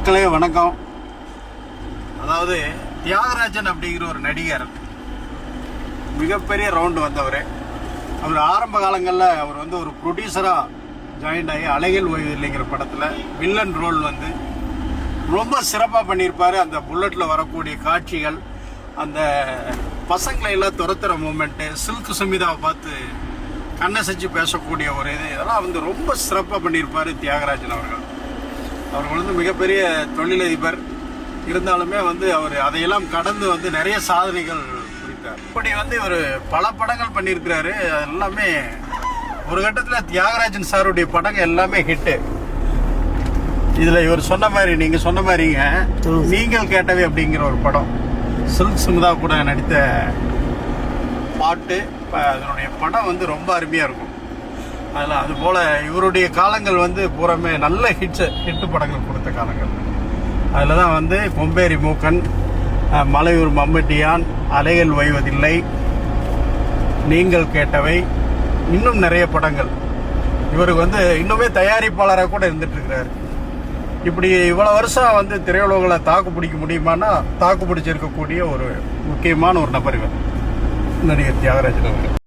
மக்களே வணக்கம். அதாவது தியாகராஜன் அப்படிங்கிற ஒரு நடிகர் மிகப்பெரிய ரவுண்டு வந்தவர். அவர் ஆரம்ப காலங்களில் அவர் வந்து ஒரு ப்ரொடியூசராக ஜாயின் ஆகி அழகில் ஓய்வு இல்லைங்கிற படத்தில் வில்லன் ரோல் வந்து ரொம்ப சிறப்பாக பண்ணியிருப்பார். அந்த புல்லட்டில் வரக்கூடிய காட்சிகள், அந்த பசங்களை எல்லாம் துரத்துகிற மூமெண்ட்டு, சில்க் சுமிதாவை பார்த்து கண்ணசைச்சு பேசக்கூடிய ஒரு இதெல்லாம் வந்து ரொம்ப சிறப்பாக பண்ணியிருப்பார் தியாகராஜன் அவர்கள். அவர்கள் வந்து மிகப்பெரிய தொழிலதிபர் இருந்தாலுமே வந்து அவர் அதையெல்லாம் கடந்து வந்து நிறைய சாதனைகள் புரித்தார். இப்படி வந்து இவர் பல படங்கள் பண்ணியிருக்கிறாரு. எல்லாமே ஒரு கட்டத்தில் தியாகராஜன் சாருடைய படங்கள் எல்லாமே ஹிட்டு. இதில் இவர் சொன்ன மாதிரி, நீங்கள் சொன்ன மாதிரிங்க, நீங்கள் கேட்டவை அப்படிங்கிற ஒரு படம், சில்க் சுமிதா கூட நடித்த பாட்டு, அதனுடைய படம் வந்து ரொம்ப அருமையாக இருக்கும். அதில் அதுபோல் இவருடைய காலங்கள் வந்து பூராமே நல்ல ஹிட்டு படங்கள் கொடுத்த காலங்கள். அதில் தான் வந்து கொம்பேரி மூக்கன், மலையூர் மம்பட்டியான், அலைகள் ஓய்வதில்லை, நீங்கள் கேட்டவை, இன்னும் நிறைய படங்கள். இவருக்கு வந்து இன்னுமே தயாரிப்பாளராக கூட இருந்துட்டுருக்கிறார். இப்படி இவ்வளோ வருஷம் வந்து திரையுலகில் தாக்கு பிடிக்க முடியுமானா தாக்கு பிடிச்சிருக்கக்கூடிய ஒரு முக்கியமான ஒரு நபர் இவர், நடிகர் தியாகராஜன் அவர்கள்.